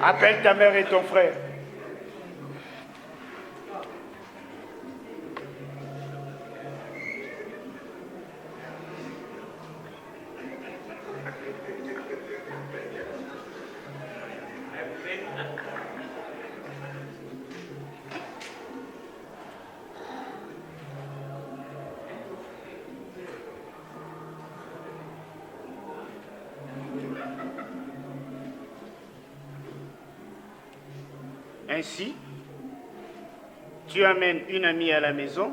Appelle ta mère et ton frère. Ainsi, tu amènes une amie à la maison.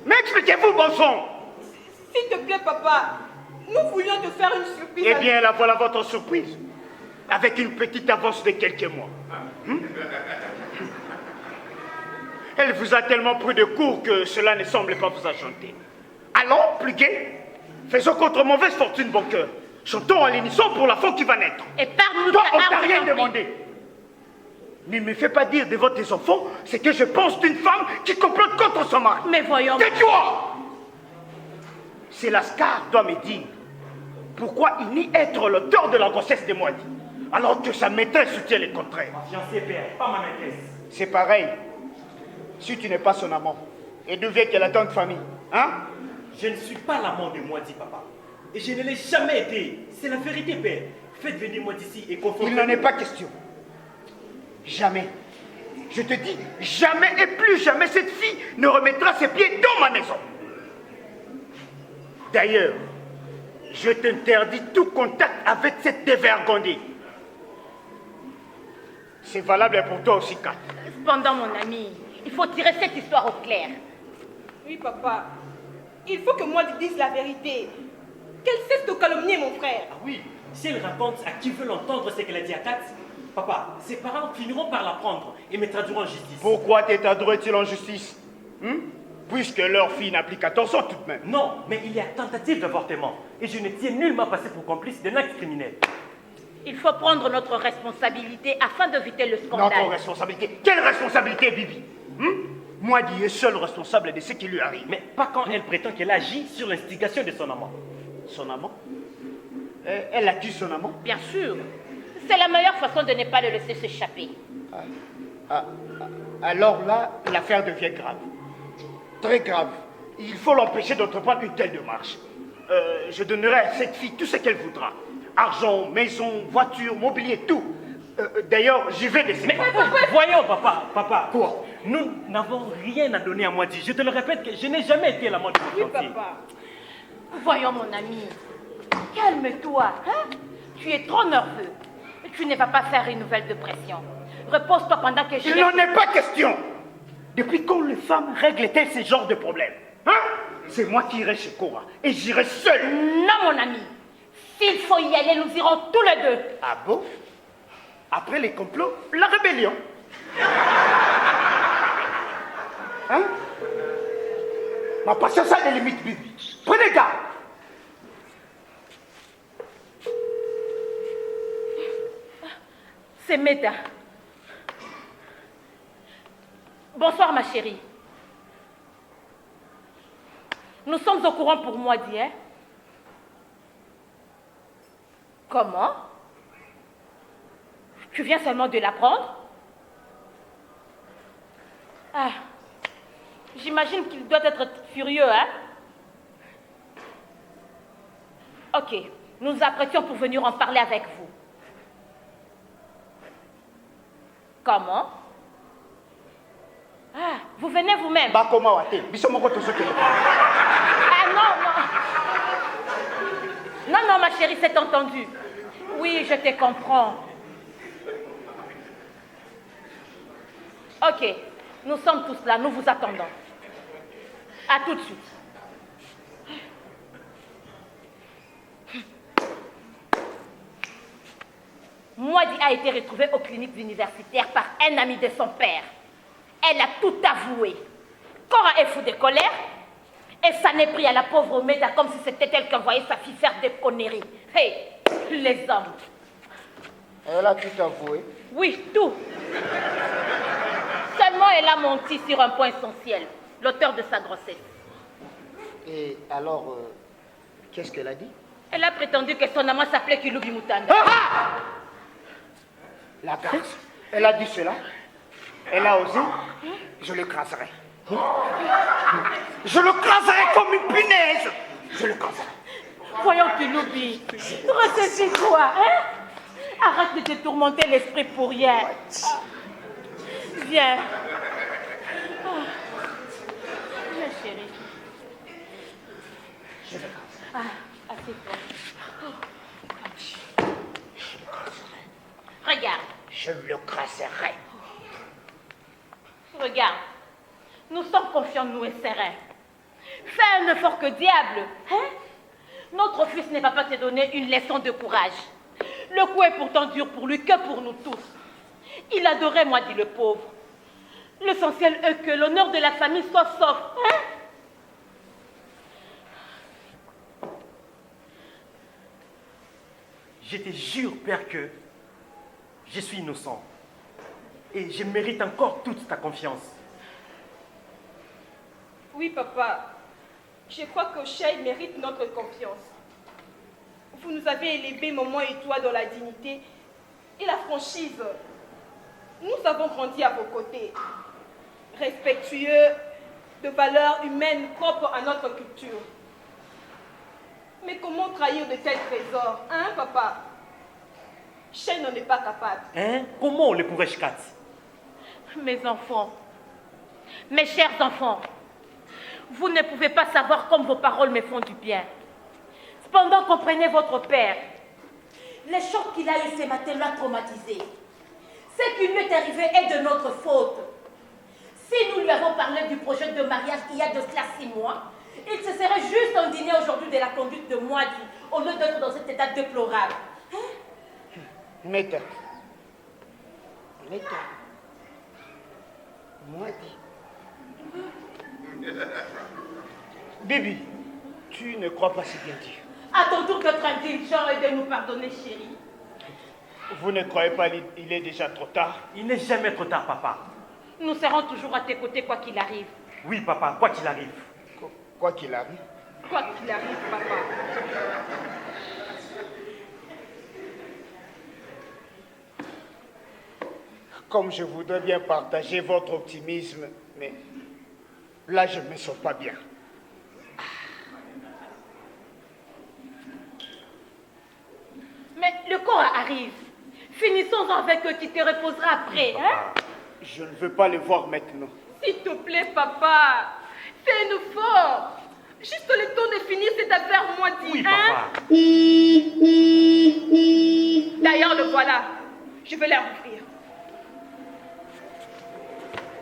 Mais expliquez-vous, bon sang! S'il te plaît, papa, nous voulions te faire une surprise. Eh bien, la voilà votre surprise. Avec une petite avance de quelques mois. Elle vous a tellement pris de court que cela ne semble pas vous enchanter. Allons, plus gai. Faisons contre mauvaise fortune, bon cœur. Chantons à l'unisson pour la femme qui va naître. Et parle-nous. Toi, on t'a rien demandé. Ne me fais pas dire devant tes enfants ce que je pense d'une femme qui complote contre son mari. Mais voyons. Tais-toi! C'est Lascar doit me dire pourquoi il nie être l'auteur de la grossesse de Moadi, alors que sa maîtresse soutient le contraire. Ma fiancée, père, pas ma maîtresse. C'est pareil. Si tu n'es pas son amant, et d'où vient qu'elle a tant de famille, hein? Je ne suis pas l'amant de Moadi, papa. Et je ne l'ai jamais été. C'est la vérité, père. Faites venir Moadi ici et confondez. Il n'en est pas question. Jamais. Je te dis, jamais et plus jamais cette fille ne remettra ses pieds dans ma maison. D'ailleurs, je t'interdis tout contact avec cette dévergondée. C'est valable pour toi aussi, Kat. Cependant, mon ami, il faut tirer cette histoire au clair. Oui, papa. Il faut que moi te dise la vérité. Qu'elle cesse de calomnier mon frère. Ah oui, si elle raconte à qui veut l'entendre ce qu'elle a dit à Kat, papa, ses parents finiront par l'apprendre et me traduiront en justice. Pourquoi t'établerait-il en justice? Puisque leur fille n'a plus 14 ans tout de même. Non, mais il y a tentative d'avortement. Et je ne tiens nullement passer pour complice d'un acte criminel. Il faut prendre notre responsabilité afin d'éviter le scandale. Notre responsabilité? Quelle responsabilité, Bibi? Moi, Moadi est seul responsable de ce qui lui arrive. Mais pas quand elle prétend qu'elle agit sur l'instigation de son amant. Son amant? Elle accuse son amant? Bien sûr. C'est la meilleure façon de ne pas le laisser s'échapper. Alors là, l'affaire devient grave. Très grave. Il faut l'empêcher d'entreprendre une telle démarche. Je donnerai à cette fille tout ce qu'elle voudra. Argent, maison, voiture, mobilier, tout. D'ailleurs, j'y vais de ses parents. Voyons, papa. Quoi? Nous n'avons rien à donner à Moadi. Je te le répète que je n'ai jamais été l'amant de Oui, mon fiancé. papa. Voyons, mon ami. Calme-toi, hein? Tu es trop nerveux. Tu ne vas pas faire une nouvelle de pression. Repose-toi pendant que je... Il n'en est pas question. Depuis quand les femmes règlent-elles ce genre de problème? C'est moi qui irai chez Cora. Et j'irai seul. Non, mon ami. S'il faut y aller, nous irons tous les deux. Ah bon? Après les complots, la rébellion. Hein? Ma patience a des limites, Bibi. Prenez garde. C'est Meda. Bonsoir, ma chérie. Nous sommes au courant pour Moadi, hein? Comment? Tu viens seulement de l'apprendre? Ah, j'imagine qu'il doit être furieux, hein? Ok, nous nous apprêtions pour venir en parler avec vous. Comment? Ah, vous venez vous-même. Ah non, non. Non, ma chérie, c'est entendu. Oui, je te comprends. Ok, nous sommes tous là, nous vous attendons. À tout de suite. Moadi a été retrouvée aux cliniques universitaires par un ami de son père. Elle a tout avoué. Cora est fou de colère et ça n'est pris à la pauvre Meda comme si c'était elle qui envoyait sa fille faire des conneries. Hey, les hommes. Elle a tout avoué. Oui, tout. Seulement, elle a menti sur un point essentiel, l'auteur de sa grossesse. Et alors, qu'est-ce qu'elle a dit? Elle a prétendu que son amant s'appelait Kilubi Mutanda. La garce, elle a dit cela. Elle a osé. Je le craserai. Je le craserai comme une punaise. Je le craserai. Voyons, Kiloubi, ressaisis-toi, hein? Arrête de te tourmenter l'esprit pour rien. Viens. Viens, chérie. Je le craserai. Assieds-toi. Regarde. Je le craserai. Regarde. Nous sommes confiants, nous et sereins. Fais un effort que diable, hein? Notre fils ne va pas te donner une leçon de courage. Le coup est pourtant dur pour lui que pour nous tous. Il adorait moi, dit le pauvre. L'essentiel est que l'honneur de la famille soit sauf, hein? Je te jure, Père, que je suis innocent. Et je mérite encore toute ta confiance. Oui, papa. Je crois que Shai mérite notre confiance. Vous nous avez élevés, maman et toi, dans la dignité et la franchise. Nous avons grandi à vos côtés, respectueux de valeurs humaines propres à notre culture. Mais comment trahir de tels trésors, hein, papa? Shai n'en est pas capable. Hein? Comment le pourrais-je, Kat? Mes enfants, mes chers enfants, vous ne pouvez pas savoir comme vos paroles me font du bien. Cependant, comprenez votre père. Les chocs qu'il a eu ce matin l'a traumatisé. Ce qui lui est arrivé est de notre faute. Si nous lui avons parlé du projet de mariage il y a de cela 6 mois, il se serait juste indigné aujourd'hui de la conduite de Mwadi, au lieu d'être dans cet état déplorable. Hein? Meta. Mwadi. Bibi, tu ne crois pas si bien dire. À ton tour d'être indulgent et de nous pardonner, chérie. Vous ne croyez pas qu'il est déjà trop tard? Il n'est jamais trop tard, papa. Nous serons toujours à tes côtés quoi qu'il arrive. Oui, papa, quoi qu'il arrive. Quoi qu'il arrive. Quoi qu'il arrive, papa. Comme je voudrais bien partager votre optimisme, mais là, je ne me sens pas bien. Mais le corps arrive. Finissons avec eux, tu te reposeras après. Hein? Je ne veux pas le voir maintenant. S'il te plaît, papa, fais-nous fort. Juste le temps de finir cette affaire, moi, dit, Oui, hein? papa. D'ailleurs, le voilà. Je vais leur ouvrir.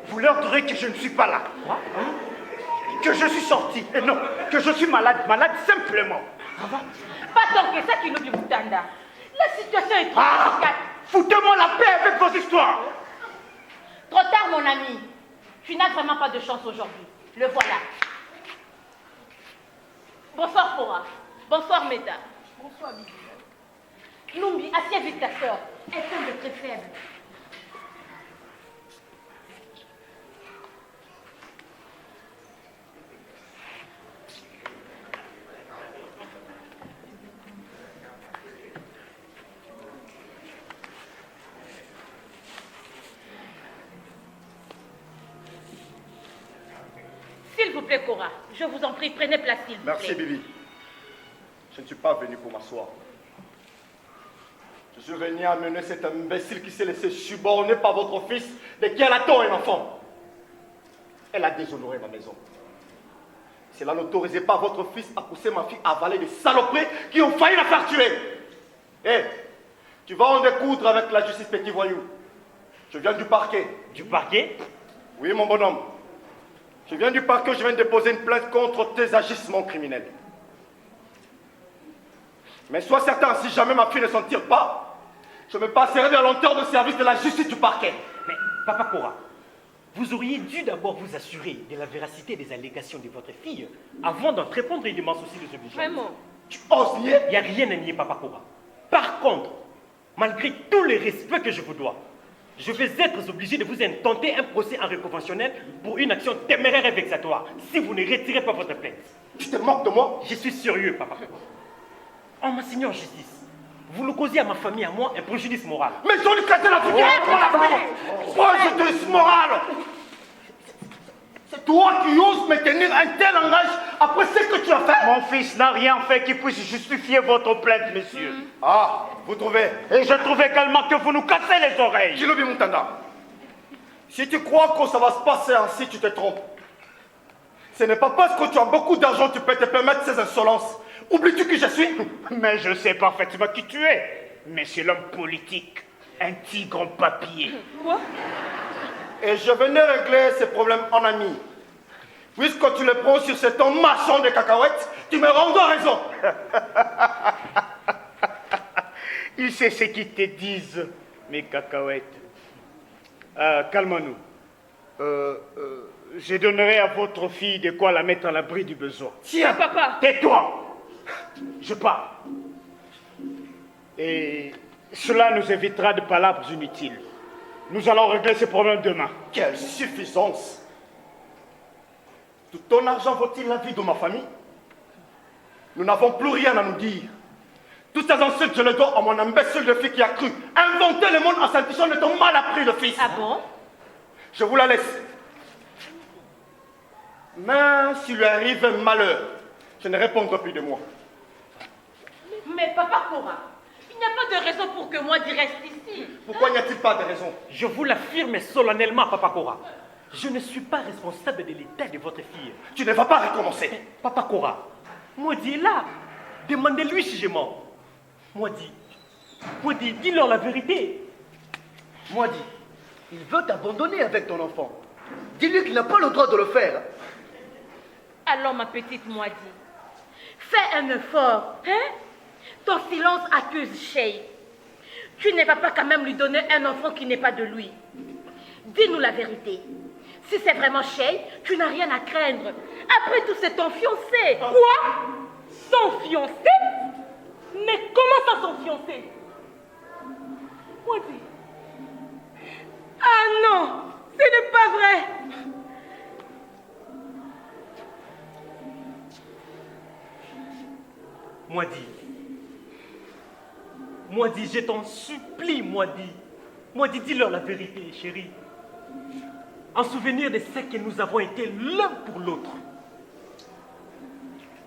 Vous leur direz que je ne suis pas là. Quoi? Hein? Que je suis sorti. Et non, que je suis malade simplement. Pas tant que ça qui nous dit Moutanda. La situation est trop délicate. Foutez-moi la paix avec vos histoires. Trop tard, mon ami. Tu n'as vraiment pas de chance aujourd'hui. Le voilà. Bonsoir, Cora. Bonsoir, Meda. Bonsoir, Bibi. Lumbi, assieds vite ta soeur. Elle semble très faible. S'il vous plaît, Cora, je vous en prie, prenez place, s'il vous plaît. Merci, Bibi. Je ne suis pas venu pour m'asseoir. Je suis venu amener cet imbécile qui s'est laissé suborner par votre fils, de qui elle attend un enfant. Elle a déshonoré ma maison. Cela n'autorisait pas votre fils à pousser ma fille à avaler des saloperies qui ont failli la faire tuer. Hé, tu vas en découdre avec la justice, petit voyou. Je viens du parquet. Du parquet? Oui, mon bonhomme. Je viens du parquet, je viens de déposer une plainte contre tes agissements criminels. Mais sois certain, si jamais ma fille ne s'en tire pas, je me passerai de la lenteur de service de la justice du parquet. Mais, papa Cora, vous auriez dû d'abord vous assurer de la véracité des allégations de votre fille avant d'entreprendre une démarche aussi de ce budget. Vraiment. Tu oses nier? Il n'y a rien à nier, papa Cora. Par contre, malgré tout le respect que je vous dois, je vais être obligé de vous intenter un procès en réconventionnel pour une action téméraire et vexatoire si vous ne retirez pas votre plainte. Tu te moques de moi? Je suis sérieux, papa Cora. En m'assignant en justice, Vous le causez à ma famille, à moi, un préjudice moral. Mais j'en ai cassé la figure pour la famille. Préjudice moral. C'est toi qui oses me tenir un tel langage après ce que tu as fait. Mon fils n'a rien fait qui puisse justifier votre plainte, monsieur. Ah, vous trouvez? Et je trouve également que vous nous cassez les oreilles. Kilobi Mutanda, si tu crois que ça va se passer ainsi, tu te trompes. Ce n'est pas parce que tu as beaucoup d'argent que tu peux te permettre ces insolences. Oublies-tu qui je suis? Mais je sais parfaitement qui tu es. Monsieur l'homme politique, un tigre en papier. Quoi? Et je venais régler ces problèmes en ami. Puisque tu les prends sur ce ton marchand de cacahuètes, tu me rends raison. Il sait ce qu'ils te disent, mes cacahuètes. Calmons-nous. Je donnerai à votre fille de quoi la mettre à l'abri du besoin. Tiens, Papa. Tais-toi. Je parle. Et cela nous évitera de palabres inutiles. Nous allons régler ces problèmes demain. quelle suffisance. Tout ton argent vaut-il la vie de ma famille? Nous n'avons plus rien à nous dire. Toutes ces insultes, je les dois à mon imbécile de fille qui a cru inventer le monde en s'intichant de ton mal appris de fils. Ah bon? Je vous la laisse. Mais s'il lui arrive un malheur, je ne répondrai plus de moi. Mais Papa Cora, il n'y a pas de raison pour que moi d'y reste ici. Pourquoi n'y a-t-il pas de raison? Je vous l'affirme solennellement, Papa Cora. Je ne suis pas responsable de l'état de votre fille. Tu ne vas pas recommencer. Papa Cora, Mwadi est là. Demandez-lui si je mens. Mwadi, dis-leur la vérité. Mwadi, il veut t'abandonner avec ton enfant. Dis-lui qu'il n'a pas le droit de le faire. Alors ma petite Mwadi, fais un effort, hein? Ton silence accuse Cheikh. Tu ne vas pas quand même lui donner un enfant qui n'est pas de lui. Dis-nous la vérité. Si c'est vraiment Cheikh, tu n'as rien à craindre. Après tout, c'est ton fiancé. Quoi? Son fiancé? Mais comment ça, son fiancé? Moi dis. Ah non, ce n'est pas vrai. Mwadi, je t'en supplie, Mwadi, dis-leur la vérité, chérie. En souvenir de ce que nous avons été l'un pour l'autre.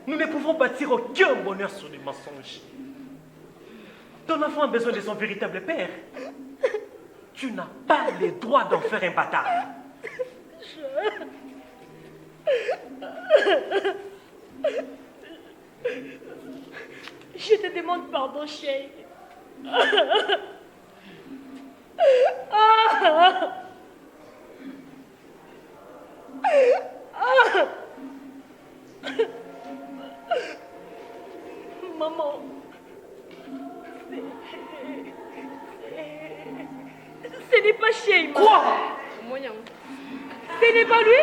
Nous ne pouvons bâtir aucun bonheur sur des mensonges. Ton enfant a besoin de son véritable père. Tu n'as pas le droit d'en faire un bâtard. Je te demande pardon, Cheikh. Maman, ce n'est pas Cheikh. Quoi? Ce n'est pas lui?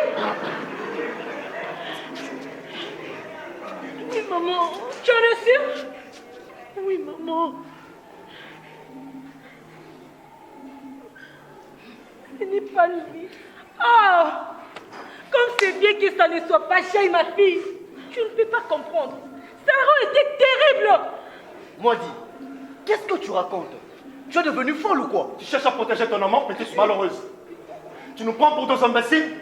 Oui, maman. Tu en es sûre? Oui, maman. Ce n'est pas lui. Ah! Comme c'est bien que ça ne soit pas Cheikh, ma fille. Tu ne peux pas comprendre. Ça aurait été terrible. Mwadi, qu'est-ce que tu racontes? Tu es devenue folle ou quoi? Tu cherches à protéger ton amant, petite malheureuse. Tu nous prends pour deux imbéciles?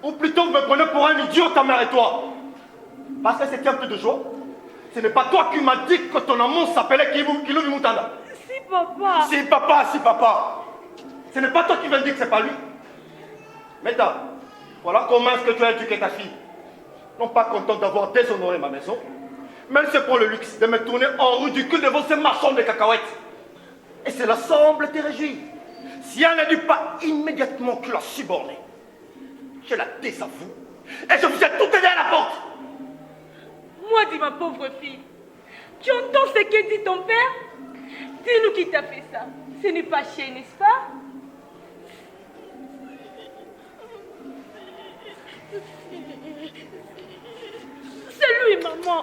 Ou plutôt vous me prenez pour un idiot, ta mère et toi? Parce que c'était un peu de joie. Ce n'est pas toi qui m'as dit que ton amour s'appelait Kilobi Mutanda. Si, papa. Si papa, si papa. Ce n'est pas toi qui viens dire que c'est pas lui. Meta, voilà comment est-ce que tu as éduqué ta fille. Non pas contente d'avoir déshonoré ma maison, mais elle se prend le luxe de me tourner en ridicule devant ces marchands de cacahuètes. Et cela semble te réjouir. Si elle ne dit pas immédiatement que tu l'as subornée, je la désavoue et je vous ai tout aidé à la porte. Moi, dis ma pauvre fille, tu entends ce que dit ton père? Dis-nous qui t'a fait ça. Ce n'est pas Cheikh, n'est-ce pas? C'est lui, maman.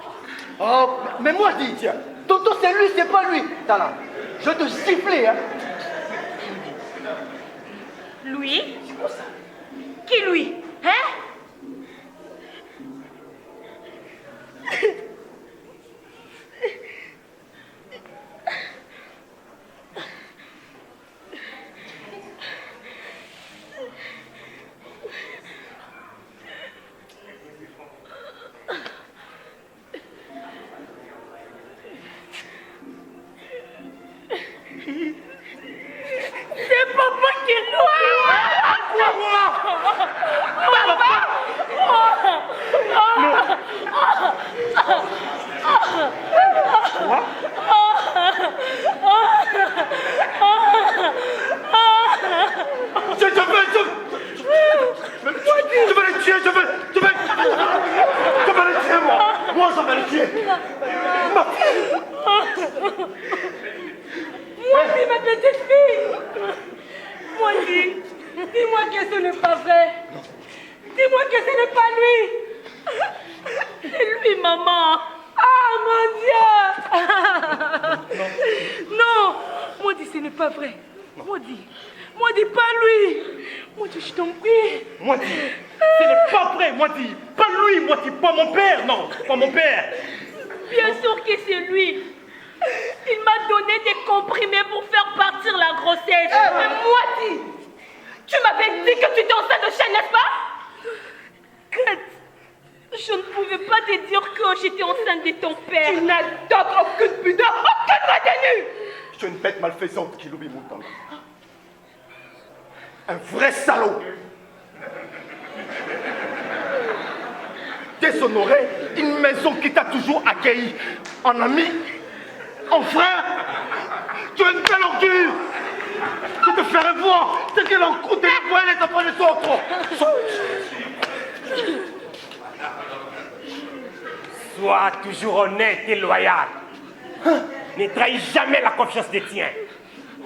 Oh, mais Mwadi, tiens, tonton c'est lui, c'est pas lui. Tala, je vais te siffler, hein. Lui? Qui lui? Hein? tuer. Ma fille. Moi, c'est ma petite fille. Moi, dis-moi que ce n'est pas vrai. Dis-moi que ce n'est pas lui. C'est lui, maman. Ah, mon Dieu. Non. Moi, dis, ce n'est pas vrai. Moi, dis, pas lui. Moi, dis, je t'en prie. Moi, dis, ce n'est pas vrai. Moi, dis, pas lui. Moi, dis, pas mon père. Non, pas mon père. Bien sûr que c'est lui. Il m'a donné des comprimés pour faire partir la grossesse. Mais moi, dis, tu m'avais dit que tu étais enceinte de Shane, n'est-ce pas? Kate, je ne pouvais pas te dire que j'étais enceinte de ton père. Tu n'as donc aucune pudeur, aucune retenue. Je suis une bête malfaisante qui l'oublie mon temps. Un vrai salaud. Déshonoré, une maison qui t'a toujours accueilli en ami, en frère. Tu es une belle ordure. Je te ferai voir ce que l'on coûte de voir les enfants des autres. Sois toujours honnête et loyal. Ne trahis jamais la confiance des tiens.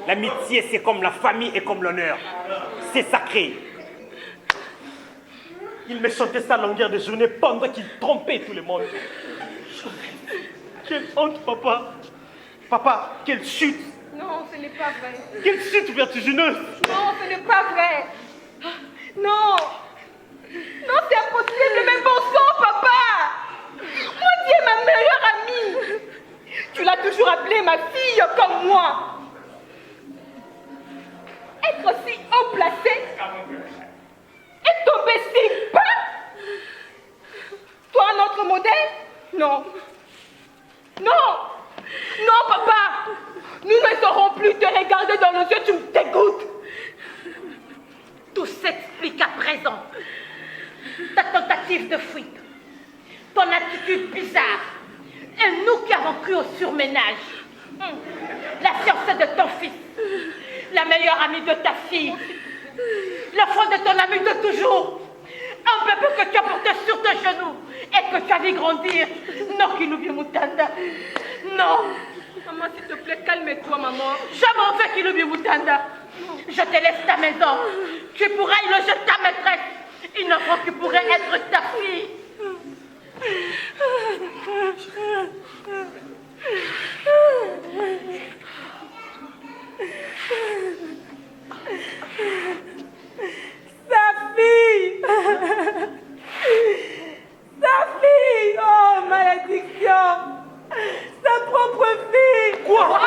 L'amitié, c'est comme la famille et comme l'honneur. C'est sacré. Il me chantait ça à longueur de journée pendant qu'il trompait tout le monde. Quelle honte, papa. Papa, quelle chute. Non, ce n'est pas vrai. Quelle chute vertigineuse. Non, ce n'est pas vrai. Non. Non, c'est impossible, mais bon sang, papa. Moi, tu es ma meilleure amie. Tu l'as toujours appelée ma fille comme moi. Être aussi haut placé et tomber si bas. Toi, un autre modèle? Non. Non. Non, papa. Nous ne saurons plus te regarder dans les yeux, tu me dégoûtes. Tout s'explique à présent. Ta tentative de fuite, ton attitude bizarre, et nous qui avons cru au surménage. La fiancée de ton fils, la meilleure amie de ta fille, l'enfant de ton ami de toujours, un bébé que tu as porté sur tes genoux et que tu as vu grandir. Non, Kilubi Mutanda. Non. Maman, s'il te plaît, calme-toi, maman. Je m'en vais, Kilubi Mutanda. Je te laisse ta maison. Tu pourras y loger ta maîtresse. Une enfant qui pourrait être ta fille. Sa fille. Sa fille. Oh, malédiction. Sa propre fille. Quoi?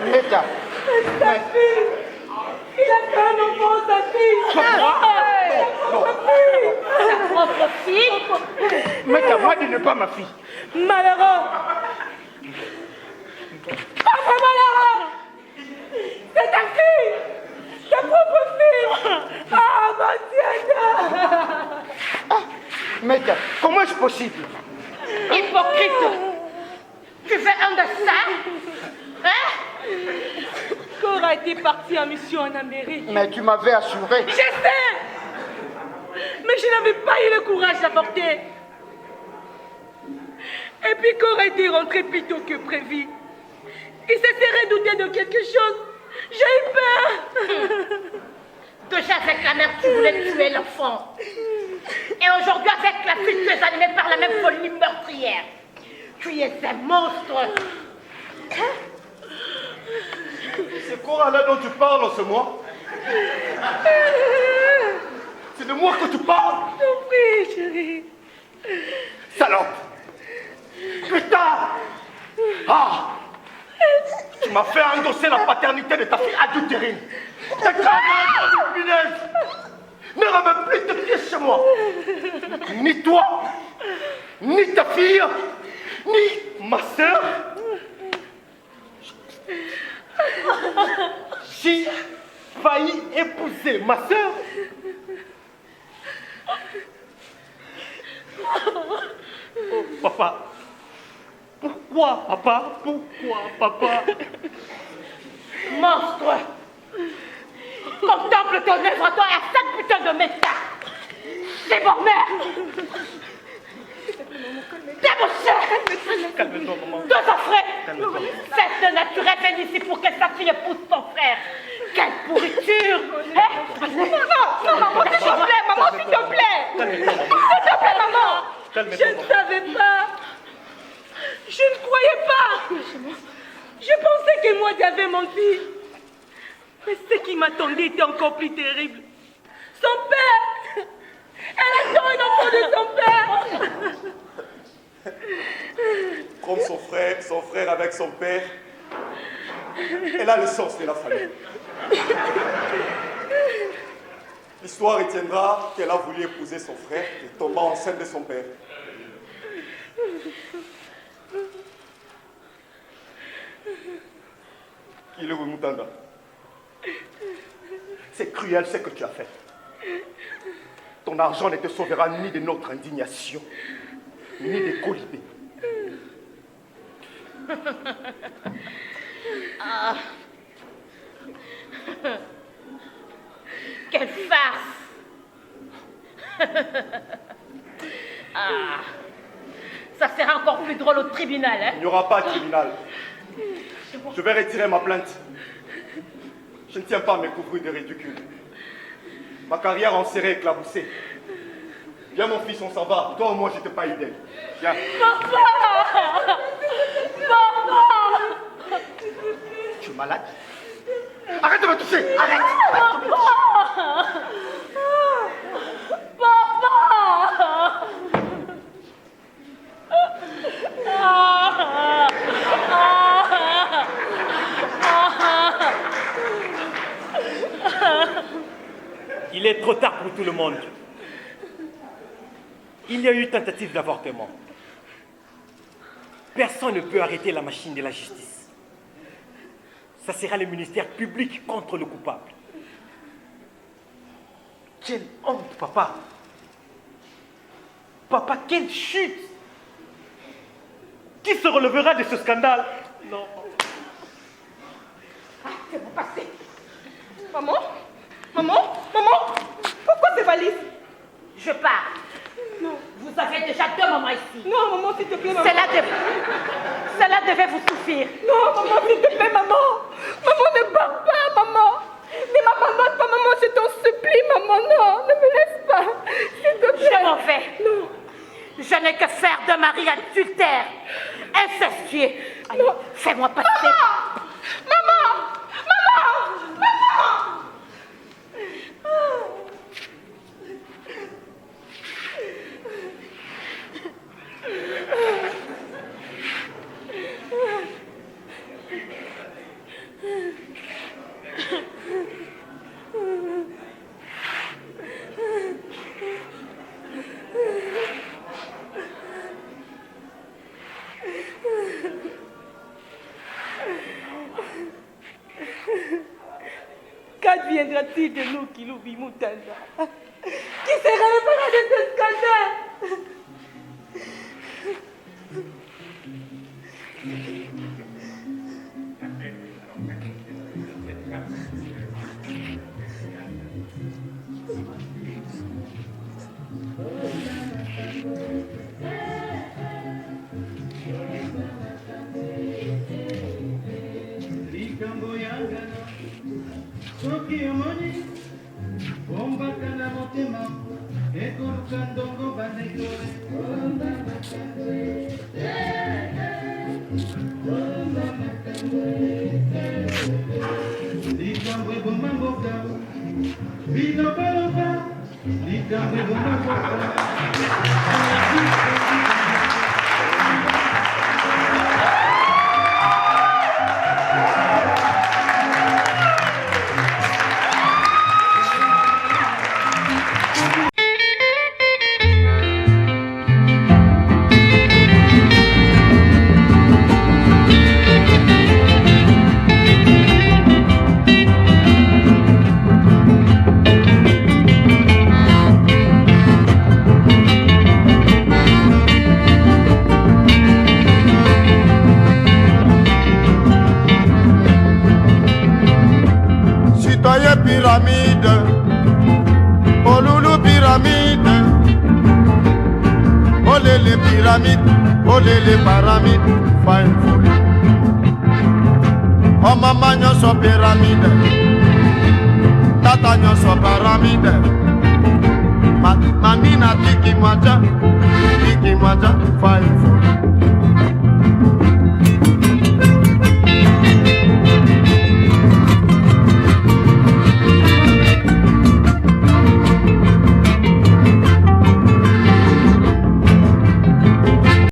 Meta. Sa fille. Il a fait un enfant, sa fille. Sa propre fille. Meta, moi, dis ne pas ma fille. Malheureux. Pas malheureux. C'est ta fille. Ta propre fille. Ah, mon Dieu. Meta, comment est-ce possible? Hypocrite. Tu fais un de ça? Hein? Cora était parti en mission en Amérique. Mais tu m'avais assuré. Je sais. Mais je n'avais pas eu le courage d'avorter. Et puis Cora était rentrée plus tôt que prévu. Il se serait douté de quelque chose. J'ai eu peur. Déjà avec la mère, tu voulais tuer l'enfant. Et aujourd'hui, avec la fille, tu es animée par la même folie meurtrière. Tu es un monstre. C'est Cora là dont tu parles en ce mois. C'est de moi que tu parles. Je t'en prie, chérie. Salope. Putain. Ah. Tu m'as fait endosser la paternité de ta fille adultérine. T'es grave, punaise. Ne remets plus tes pieds chez moi. Ni toi, ni ta fille, ni Ma sœur? J'ai failli épouser ma sœur? Oh, papa. Pourquoi, papa? Pourquoi, papa? Monstre! Contemple ton œuvre, toi, à 5 putains de méta! Débormeur! Débaucheur! Calme-toi, maman. Deux enfants! Calme-toi. Faites de naturel fait ici pour que sa fille épouse son frère! Quelle pourriture! Hein? Non, maman, s'il te plaît, maman, s'il te plaît! Calme-toi, maman. S'il te plaît, maman! Calme-toi, Je ne maman. savais pas! Je ne croyais pas! Je pensais que moi j'avais menti! Mais ce qui m'attendait était encore plus terrible! Son père! Elle attend un enfant de son père! Comme son frère avec son père, elle a le sens de la famille. L'histoire retiendra qu'elle a voulu épouser son frère et tomba enceinte de son père. Qui le Mutanda? c'est cruel ce que tu as fait. Ton argent ne te sauvera ni de notre indignation, ni des colibés. Ah. Quelle farce! Ah. Ça sera encore plus drôle au tribunal, hein? Il n'y aura pas de tribunal. Je vais retirer ma plainte. Je ne tiens pas à me couvrir de ridicule. Ma carrière en serait éclaboussée. Viens mon fils, on s'en va. Toi au moins je te paye d'elle. Viens. Papa! Papa! Tu es malade? Arrête de me toucher! Arrête! Papa! Papa! Il est trop tard pour tout le monde. Il y a eu tentative d'avortement. Personne ne peut arrêter la machine de la justice. Ça sera le ministère public contre le coupable. Quelle honte, papa! Papa, quelle chute! Qui se relevera de ce scandale? Non. C'est mon passé. Maman? Maman? Maman? Pourquoi ces valises? Je pars. Non. Vous avez déjà 2 mamans ici. Non, maman, s'il te plaît, maman. Cela devait vous suffire. Non, maman, s'il te plaît, maman. Maman, ne pars pas, maman. Ne m'abandonne pas, maman, je t'en supplie, maman. Non, ne me laisse pas. S'il te plaît. Je m'en vais. Non. Je n'ai que faire de mari adultère, incestueux. Allez, Non. fais-moi passer. Maman! Maman! Maman! Qu'adviendra-t-il de nous qui l'oublions Mutanda? Qui sera le parent de ce scandale? Soki omoni ombaka na motema ekoluka ndongo bandekole likambo eboma mboka bilobaloba likambo eboma mboka pyramide, oh loulou pyramide, oh les pyramides, oh les pyramides, fine fool. Oh maman nyoso pyramide, tata nyoso pyramide, mami na tiki maja, fine fool.